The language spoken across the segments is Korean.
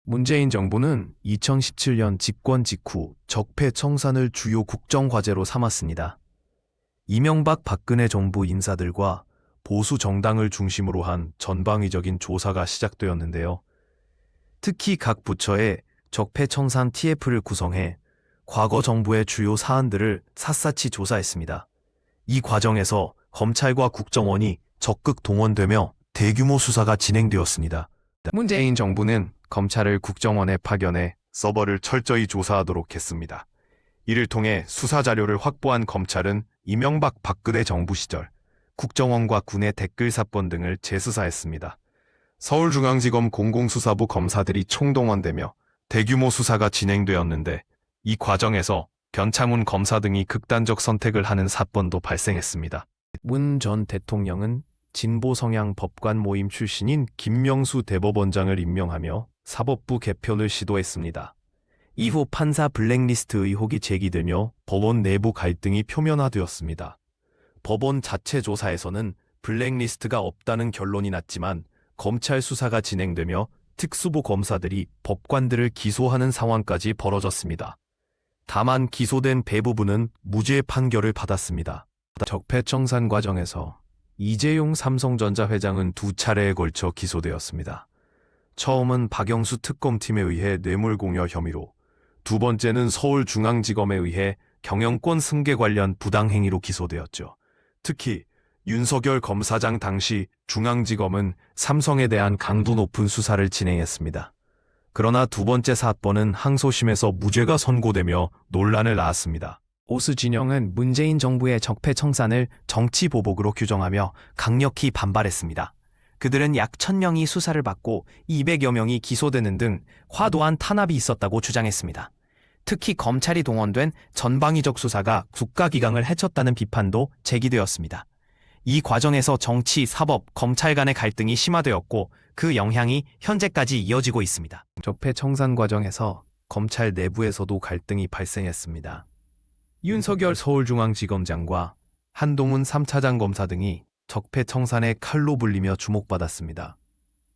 문재인 정부는 2017년 집권 직후 적폐 청산을 주요 국정과제로 삼았습니다. 이명박 박근혜 정부 인사들과 보수 정당을 중심으로 한 전방위적인 조사가 시작되었는데요. 특히 각 부처에 적폐 청산 TF를 구성해 과거 정부의 주요 사안들을 샅샅이 조사했습니다. 이 과정에서 검찰과 국정원이 적극 동원되며 대규모 수사가 진행되었습니다. 문재인 정부는 검찰을 국정원에 파견해 서버를 철저히 조사하도록 했습니다. 이를 통해 수사 자료를 확보한 검찰은 이명박 박근혜 정부 시절 국정원과 군의 댓글 사건 등을 재수사했습니다. 서울중앙지검 공공수사부 검사들이 총동원되며 대규모 수사가 진행되었는데 이 과정에서 변창훈 검사 등이 극단적 선택을 하는 사건도 발생했습니다. 문 전 대통령은 진보 성향 법관 모임 출신인 김명수 대법원장을 임명하며 사법부 개편을 시도했습니다. 이후 판사 블랙리스트 의혹이 제기되며 법원 내부 갈등이 표면화되었습니다. 법원 자체 조사에서는 블랙리스트가 없다는 결론이 났지만 검찰 수사가 진행되며 특수부 검사들이 법관들을 기소하는 상황까지 벌어졌습니다. 다만 기소된 배부부는 무죄 판결을 받았습니다. 적폐 청산 과정에서 이재용 삼성전자 회장은 두 차례에 걸쳐 기소되었습니다. 처음은 박영수 특검팀에 의해 뇌물공여 혐의로, 두 번째는 서울중앙지검에 의해 경영권 승계 관련 부당행위로 기소되었죠. 특히 윤석열 검사장 당시 중앙지검은 삼성에 대한 강도 높은 수사를 진행했습니다. 그러나 두 번째 사건은 항소심에서 무죄가 선고되며 논란을 낳았습니다. 보수 진영은 문재인 정부의 적폐 청산을 정치 보복으로 규정하며 강력히 반발했습니다. 그들은 약 1000명이 수사를 받고 200여 명이 기소되는 등 과도한 탄압이 있었다고 주장했습니다. 특히 검찰이 동원된 전방위적 수사가 국가기강을 해쳤다는 비판도 제기되었습니다. 이 과정에서 정치, 사법, 검찰 간의 갈등이 심화되었고 그 영향이 현재까지 이어지고 있습니다. 적폐 청산 과정에서 검찰 내부에서도 갈등이 발생했습니다. 윤석열 서울중앙지검장과 한동훈 3차장 검사 등이 적폐 청산의 칼로 불리며 주목받았습니다.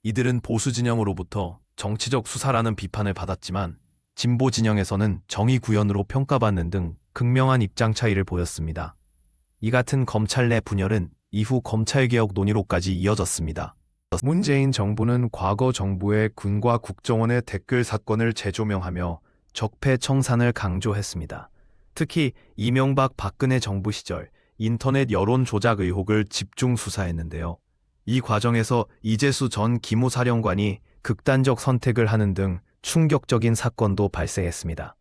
이들은 보수 진영으로부터 정치적 수사라는 비판을 받았지만 진보 진영에서는 정의 구현으로 평가받는 등 극명한 입장 차이를 보였습니다. 이 같은 검찰 내 분열은 이후 검찰개혁 논의로까지 이어졌습니다. 문재인 정부는 과거 정부의 군과 국정원의 댓글 사건을 재조명하며 적폐 청산을 강조했습니다. 특히 이명박 박근혜 정부 시절 인터넷 여론 조작 의혹을 집중 수사했는데요. 이 과정에서 이재수 전 기무사령관이 극단적 선택을 하는 등 충격적인 사건도 발생했습니다.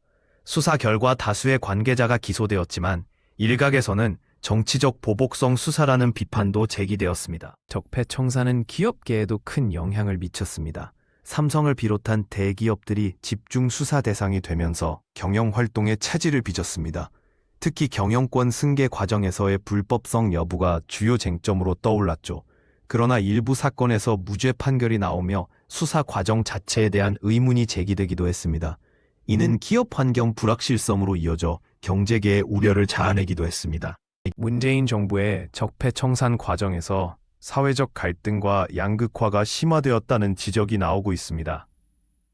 수사 결과 다수의 관계자가 기소되었지만 일각에서는 정치적 보복성 수사라는 비판도 제기되었습니다. 적폐 청산은 기업계에도 큰 영향을 미쳤습니다. 삼성을 비롯한 대기업들이 집중 수사 대상이 되면서 경영 활동에 차질을 빚었습니다. 특히 경영권 승계 과정에서의 불법성 여부가 주요 쟁점으로 떠올랐죠. 그러나 일부 사건에서 무죄 판결이 나오며 수사 과정 자체에 대한 의문이 제기되기도 했습니다. 이는 기업 환경 불확실성으로 이어져 경제계의 우려를 자아내기도 했습니다. 문재인 정부의 적폐 청산 과정에서 사회적 갈등과 양극화가 심화되었다는 지적이 나오고 있습니다.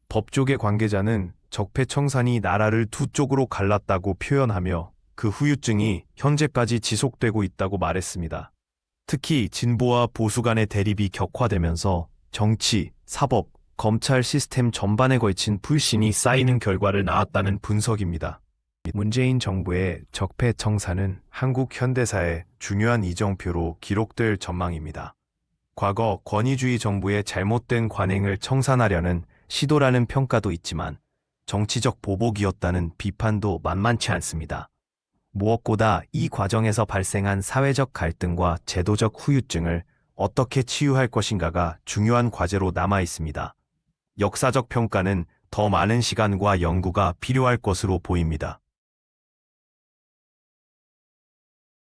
법조계 관계자는 적폐 청산이 나라를 두 쪽으로 갈랐다고 표현하며 그 후유증이 현재까지 지속되고 있다고 말했습니다. 특히 진보와 보수 간의 대립이 격화되면서 정치, 사법, 검찰 시스템 전반에 걸친 불신이 쌓이는 결과를 낳았다는 분석입니다. 문재인 정부의 적폐 청산은 한국 현대사의 중요한 이정표로 기록될 전망입니다. 과거 권위주의 정부의 잘못된 관행을 청산하려는 시도라는 평가도 있지만 정치적 보복이었다는 비판도 만만치 않습니다. 무엇보다 이 과정에서 발생한 사회적 갈등과 제도적 후유증을 어떻게 치유할 것인가가 중요한 과제로 남아 있습니다. 역사적 평가는 더 많은 시간과 연구가 필요할 것으로 보입니다.